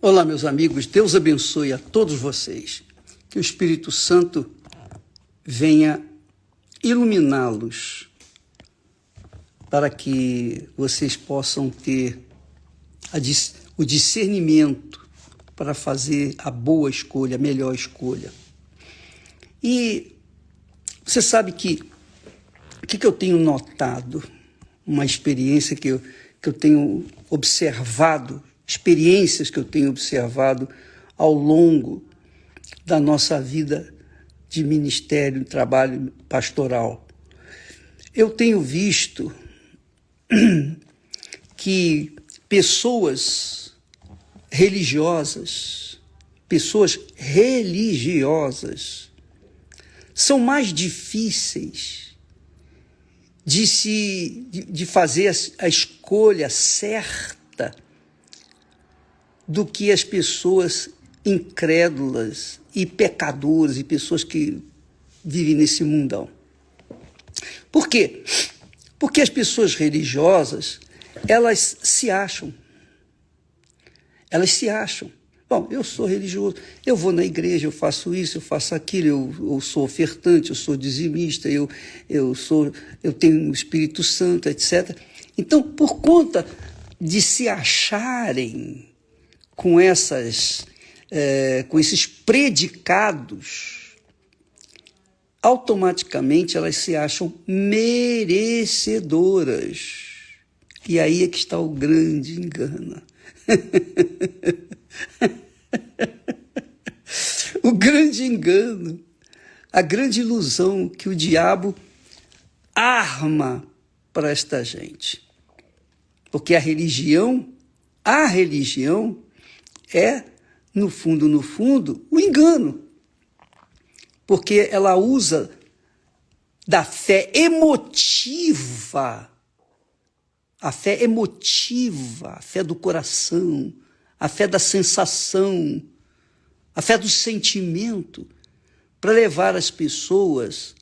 Olá, meus amigos, Deus abençoe a todos vocês. Que o Espírito Santo venha iluminá-los para que vocês possam ter o discernimento para fazer a boa escolha, a melhor escolha. E você sabe que o que eu tenho notado, uma experiência que eu tenho observado, experiências que eu tenho observado ao longo da nossa vida de ministério, de trabalho pastoral. Eu tenho visto que pessoas religiosas são mais difíceis de fazer a escolha certa do que as pessoas incrédulas e pecadoras e pessoas que vivem nesse mundão. Por quê? Porque as pessoas religiosas, elas se acham. Bom, eu sou religioso, eu vou na igreja, eu faço isso, eu faço aquilo, eu sou ofertante, eu sou dizimista, eu tenho o Espírito Santo, etc. Então, por conta de se acharem com esses predicados, automaticamente elas se acham merecedoras. E aí é que está o grande engano. O grande engano, a grande ilusão que o diabo arma para esta gente. Porque a religião é, no fundo, o engano. Porque ela usa da fé emotiva, a fé do coração, a fé da sensação, a fé do sentimento, para levar as pessoas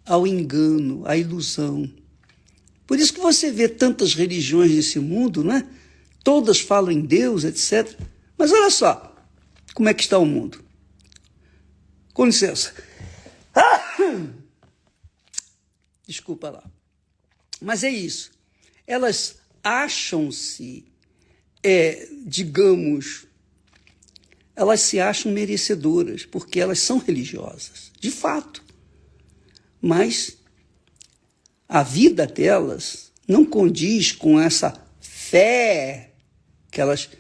ao engano, à ilusão. Por isso que você vê tantas religiões nesse mundo, né? Todas falam em Deus, etc. Mas olha só como é que está o mundo. Com licença. Desculpa lá. Mas é isso. Elas acham-se, elas se acham merecedoras, porque elas são religiosas, de fato. Mas a vida delas não condiz com essa fé que elas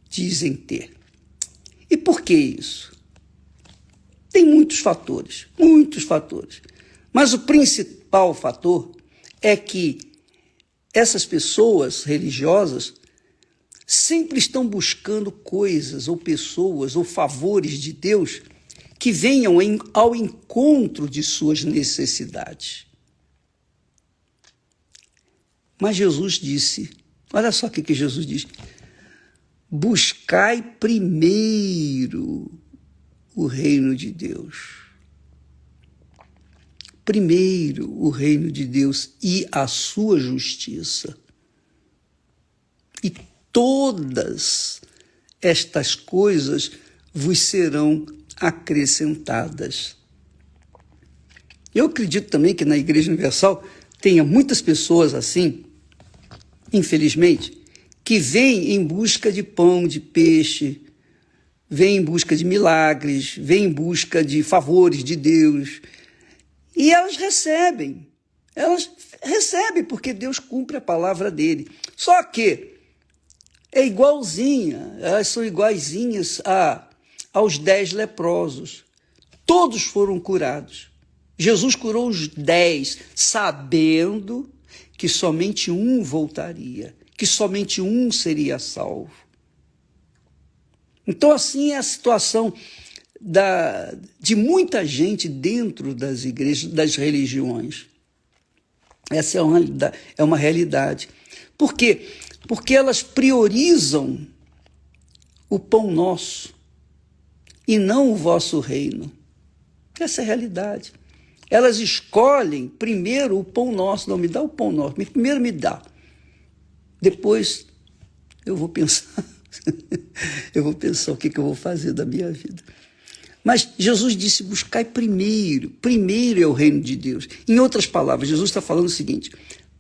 dizem ter. E por que isso? Tem muitos fatores. Mas o principal fator é que essas pessoas religiosas sempre estão buscando coisas ou pessoas ou favores de Deus que venham ao encontro de suas necessidades. Mas Jesus disse, olha só o que Jesus diz: buscai primeiro o reino de Deus. Primeiro o reino de Deus e a sua justiça. E todas estas coisas vos serão acrescentadas. Eu acredito também que na Igreja Universal tenha muitas pessoas assim, infelizmente, que vêm em busca de pão, de peixe, vêm em busca de milagres, vêm em busca de favores de Deus. E elas recebem porque Deus cumpre a palavra dele. Só que elas são iguaizinhas aos 10 leprosos. Todos foram curados. Jesus curou os 10, sabendo que somente um voltaria, que somente um seria salvo. Então, assim é a situação de muita gente dentro das igrejas, das religiões. Essa é uma realidade. Por quê? Porque elas priorizam o pão nosso e não o vosso reino. Essa é a realidade. Elas escolhem primeiro o pão nosso. Não, me dá o pão nosso. Primeiro me dá. Depois eu vou pensar Eu vou pensar o que eu vou fazer da minha vida. Mas Jesus disse, buscai primeiro. Primeiro é o reino de Deus. Em outras palavras, Jesus está falando o seguinte,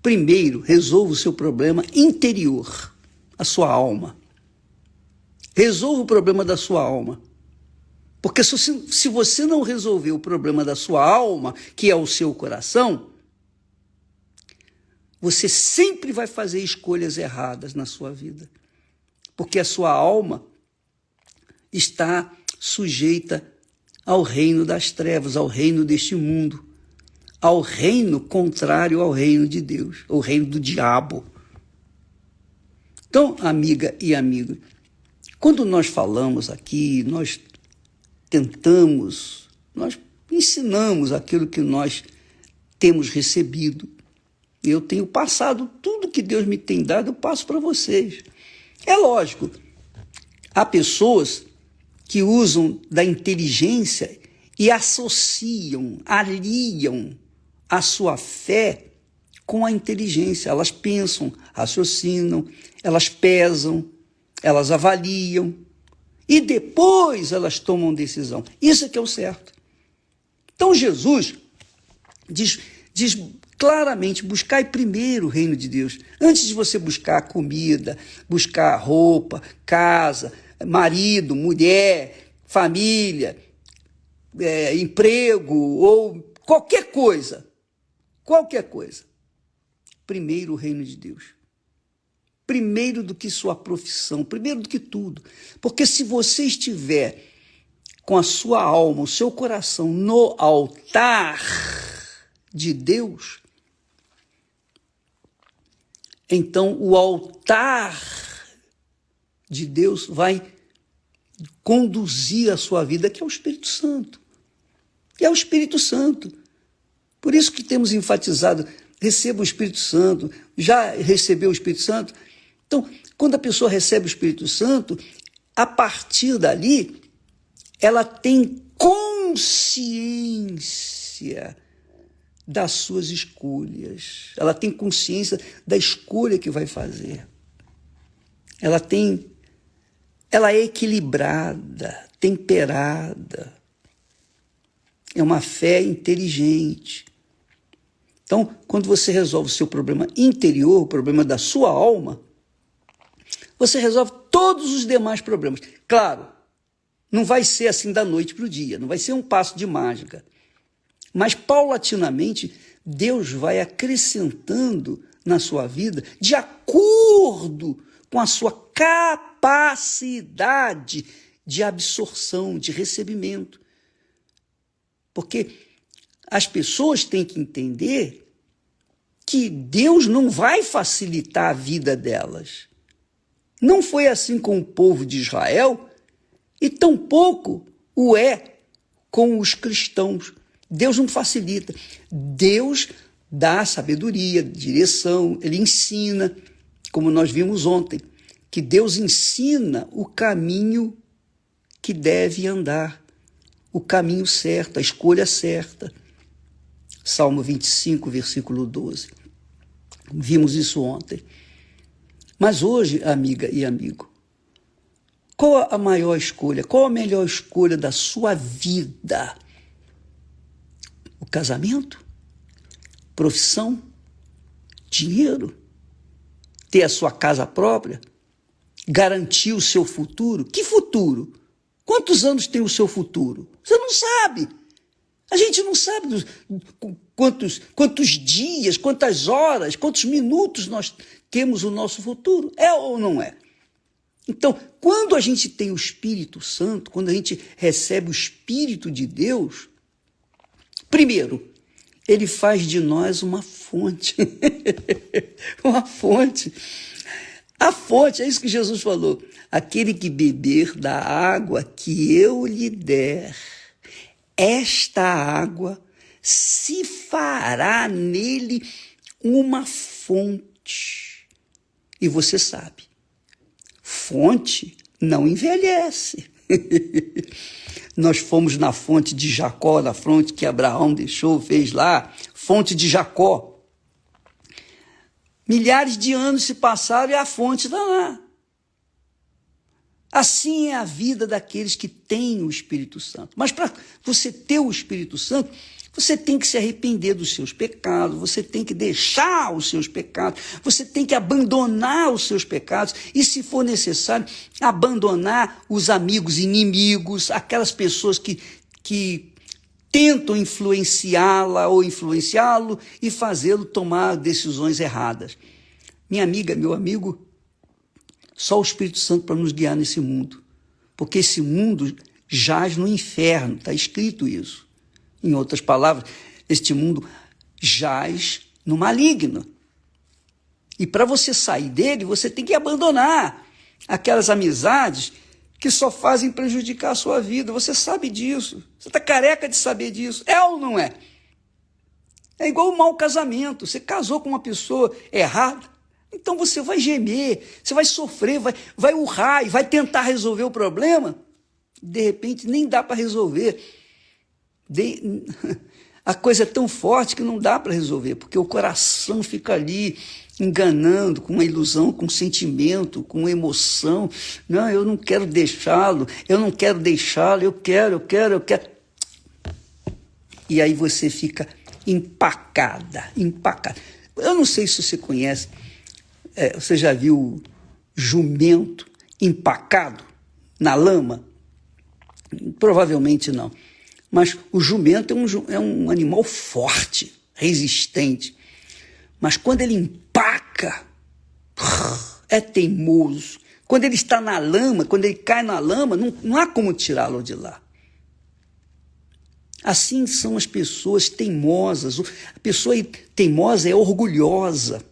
primeiro resolva o seu problema interior, a sua alma. Resolva o problema da sua alma. Porque se você não resolver o problema da sua alma, que é o seu coração, você sempre vai fazer escolhas erradas na sua vida. Porque a sua alma está sujeita ao reino das trevas, ao reino deste mundo, ao reino contrário ao reino de Deus, ao reino do diabo. Então, amiga e amigo, quando nós falamos aqui, nós tentamos, nós ensinamos aquilo que nós temos recebido. Eu tenho passado tudo que Deus me tem dado, eu passo para vocês. É lógico, há pessoas que usam da inteligência e associam, aliam a sua fé com a inteligência. Elas pensam, raciocinam, elas pesam, elas avaliam e depois elas tomam decisão. Isso é que é o certo. Então Jesus diz claramente, buscai primeiro o reino de Deus. Antes de você buscar comida, buscar roupa, casa, marido, mulher, família, emprego ou qualquer coisa. Primeiro o reino de Deus. Primeiro do que sua profissão, primeiro do que tudo. Porque se você estiver com a sua alma, o seu coração no altar de Deus, então o altar de Deus vai conduzir a sua vida, que é o Espírito Santo. É o Espírito Santo. Por isso que temos enfatizado, receba o Espírito Santo. Já recebeu o Espírito Santo? Então, quando a pessoa recebe o Espírito Santo, a partir dali, ela tem consciência das suas escolhas. Ela tem consciência da escolha que vai fazer. Ela é equilibrada, temperada. É uma fé inteligente. Então, quando você resolve o seu problema interior, o problema da sua alma, você resolve todos os demais problemas. Claro, não vai ser assim da noite para o dia, não vai ser um passo de mágica. Mas, paulatinamente, Deus vai acrescentando na sua vida de acordo com a sua capacidade de absorção, de recebimento. Porque as pessoas têm que entender que Deus não vai facilitar a vida delas. Não foi assim com o povo de Israel e tampouco o é com os cristãos. Deus não facilita. Deus dá sabedoria, direção, Ele ensina, como nós vimos ontem, que Deus ensina o caminho que deve andar, o caminho certo, a escolha certa. Salmo 25, versículo 12. Vimos isso ontem. Mas hoje, amiga e amigo, qual a maior escolha? Qual a melhor escolha da sua vida? O casamento? Profissão? Dinheiro? Ter a sua casa própria? Garantir o seu futuro? Que futuro? Quantos anos tem o seu futuro? Você não sabe. A gente não sabe quantos dias, quantas horas, quantos minutos nós temos o nosso futuro. É ou não é? Então, quando a gente tem o Espírito Santo, quando a gente recebe o Espírito de Deus, primeiro, ele faz de nós uma fonte. Uma fonte. A fonte, é isso que Jesus falou. Aquele que beber da água que eu lhe der, esta água se fará nele uma fonte. E você sabe, fonte não envelhece. Nós fomos na fonte de Jacó, na fonte que Abraão fez lá, fonte de Jacó. Milhares de anos se passaram e a fonte está lá. Assim é a vida daqueles que têm o Espírito Santo. Mas para você ter o Espírito Santo, você tem que se arrepender dos seus pecados, você tem que deixar os seus pecados, você tem que abandonar os seus pecados e, se for necessário, abandonar os amigos inimigos, aquelas pessoas que tentam influenciá-la ou influenciá-lo e fazê-lo tomar decisões erradas. Minha amiga, meu amigo, só o Espírito Santo para nos guiar nesse mundo, porque esse mundo jaz no inferno, está escrito isso. Em outras palavras, este mundo jaz no maligno. E para você sair dele, você tem que abandonar aquelas amizades que só fazem prejudicar a sua vida. Você sabe disso. Você está careca de saber disso. É ou não é? É igual um mau casamento. Você casou com uma pessoa errada, então você vai gemer, você vai sofrer, vai urrar e vai tentar resolver o problema. De repente, nem dá para resolver. A coisa é tão forte que não dá para resolver, porque o coração fica ali enganando, com uma ilusão, com um sentimento, com uma emoção. Não, eu não quero deixá-lo, eu quero. E aí você fica empacada. Eu não sei se você conhece, você já viu jumento empacado na lama? Provavelmente não. Mas o jumento é um animal forte, resistente. Mas quando ele empaca, é teimoso. Quando ele está na lama, quando ele cai na lama, não há como tirá-lo de lá. Assim são as pessoas teimosas. A pessoa teimosa é orgulhosa.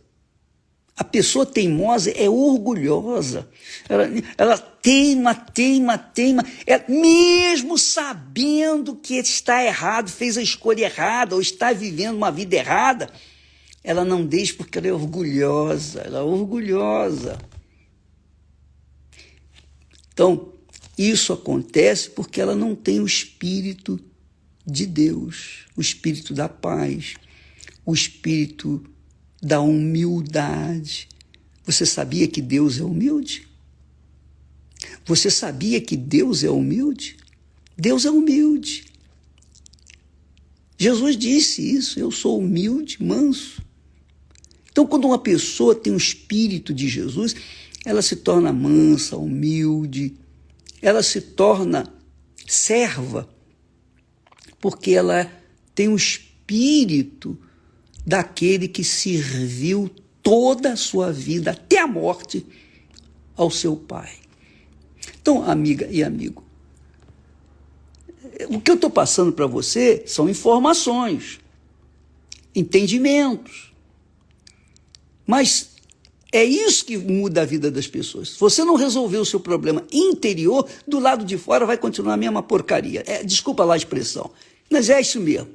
A pessoa teimosa é orgulhosa. Ela teima. Mesmo sabendo que está errado, fez a escolha errada ou está vivendo uma vida errada, ela não deixa porque ela é orgulhosa. Então, isso acontece porque ela não tem o Espírito de Deus, o Espírito da paz, o Espírito da humildade. Você sabia que Deus é humilde? Você sabia que Deus é humilde? Deus é humilde. Jesus disse isso, eu sou humilde, manso. Então, quando uma pessoa tem o Espírito de Jesus, ela se torna mansa, humilde, ela se torna serva, porque ela tem o Espírito daquele que serviu toda a sua vida, até a morte, ao seu Pai. Então, amiga e amigo, o que eu estou passando para você são informações, entendimentos. Mas é isso que muda a vida das pessoas. Se você não resolver o seu problema interior, do lado de fora vai continuar a mesma porcaria. Desculpa lá a expressão, mas é isso mesmo.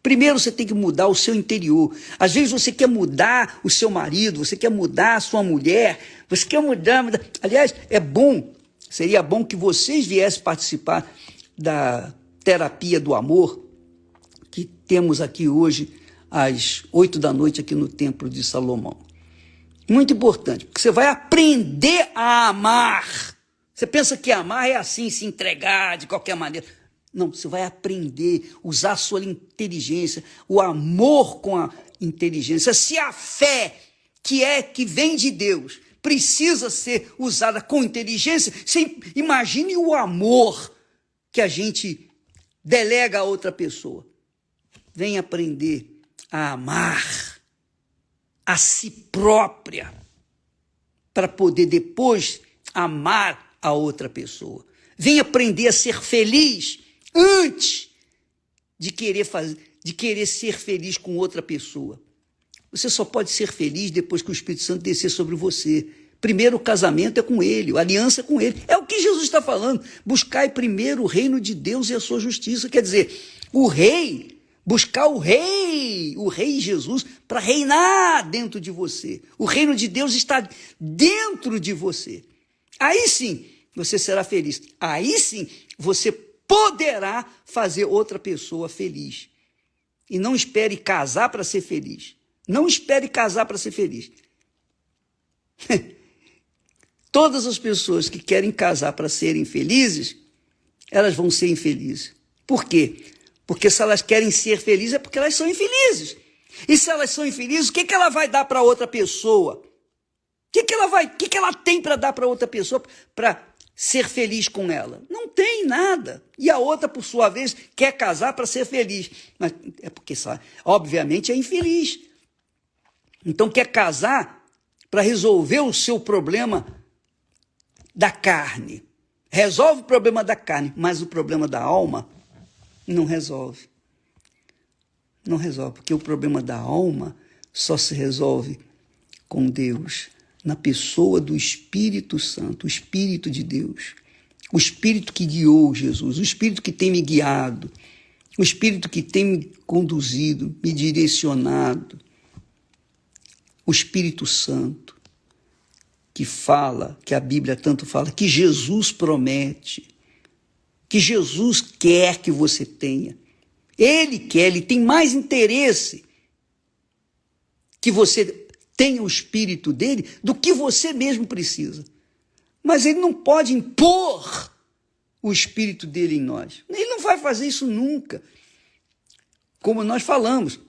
Primeiro você tem que mudar o seu interior. Às vezes você quer mudar o seu marido, você quer mudar a sua mulher, você quer mudar. Aliás, seria bom que vocês viessem participar da terapia do amor que temos aqui hoje às 8 da noite aqui no Templo de Salomão. Muito importante, porque você vai aprender a amar. Você pensa que amar é assim, se entregar de qualquer maneira. Não, você vai aprender a usar a sua inteligência, o amor com a inteligência. Se a fé que vem de Deus precisa ser usada com inteligência, você imagine o amor que a gente delega a outra pessoa. Vem aprender a amar a si própria para poder depois amar a outra pessoa. Vem aprender a ser feliz antes de querer ser feliz com outra pessoa. Você só pode ser feliz depois que o Espírito Santo descer sobre você. Primeiro o casamento é com ele, a aliança é com ele. É o que Jesus está falando. Buscai primeiro o reino de Deus e a sua justiça. Quer dizer, buscar o rei Jesus para reinar dentro de você. O reino de Deus está dentro de você. Aí sim você será feliz. Aí sim você poderá fazer outra pessoa feliz. E não espere casar para ser feliz. Não espere casar para ser feliz. Todas as pessoas que querem casar para serem felizes, elas vão ser infelizes. Por quê? Porque se elas querem ser felizes é porque elas são infelizes. E se elas são infelizes, o que ela vai dar para outra pessoa? O que ela tem para dar para outra pessoa para ser feliz com ela? Não tem nada. E a outra, por sua vez, quer casar para ser feliz. Mas é porque, obviamente, é infeliz. Então quer casar para resolver o seu problema da carne. Resolve o problema da carne, mas o problema da alma não resolve. Não resolve, porque o problema da alma só se resolve com Deus, na pessoa do Espírito Santo, o Espírito de Deus, o Espírito que guiou Jesus, o Espírito que tem me guiado, o Espírito que tem me conduzido, me direcionado, o Espírito Santo que fala, que a Bíblia tanto fala, que Jesus promete, que Jesus quer que você tenha. Ele quer, ele tem mais interesse que você tenha o Espírito dele do que você mesmo precisa. Mas ele não pode impor o Espírito dele em nós. Ele não vai fazer isso nunca. Como nós falamos.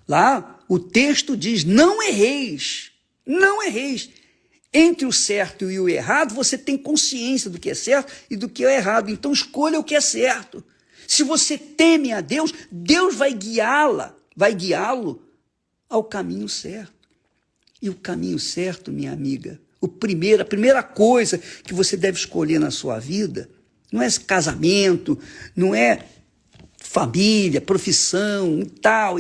Lá o texto diz, não erreis, não erreis. Entre o certo e o errado, você tem consciência do que é certo e do que é errado. Então escolha o que é certo. Se você teme a Deus, Deus vai guiá-lo ao caminho certo. E o caminho certo, minha amiga, a primeira coisa que você deve escolher na sua vida, não é casamento, não é família, profissão e tal,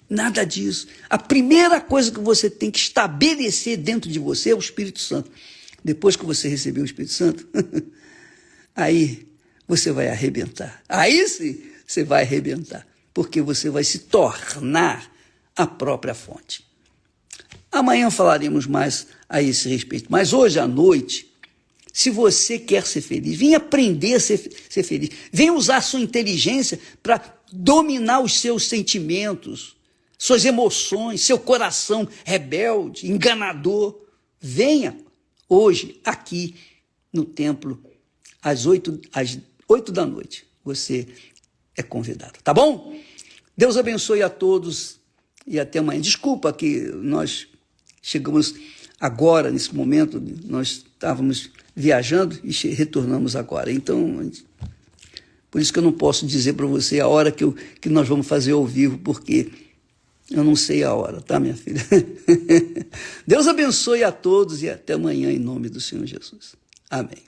nada disso. A primeira coisa que você tem que estabelecer dentro de você é o Espírito Santo. Depois que você receber o Espírito Santo, aí você vai arrebentar. Aí sim, você vai arrebentar, porque você vai se tornar a própria fonte. Amanhã falaremos mais a esse respeito, mas hoje à noite, se você quer ser feliz, venha aprender a ser feliz, venha usar sua inteligência para dominar os seus sentimentos, suas emoções, seu coração rebelde, enganador. Venha hoje aqui no templo às 8 da noite. Você é convidado, tá bom? Deus abençoe a todos e até amanhã. Desculpa que nós chegamos agora, nesse momento, nós estávamos viajando e retornamos agora. Então, por isso que eu não posso dizer para você a hora que nós vamos fazer ao vivo, porque eu não sei a hora, tá, minha filha? Deus abençoe a todos e até amanhã, em nome do Senhor Jesus. Amém.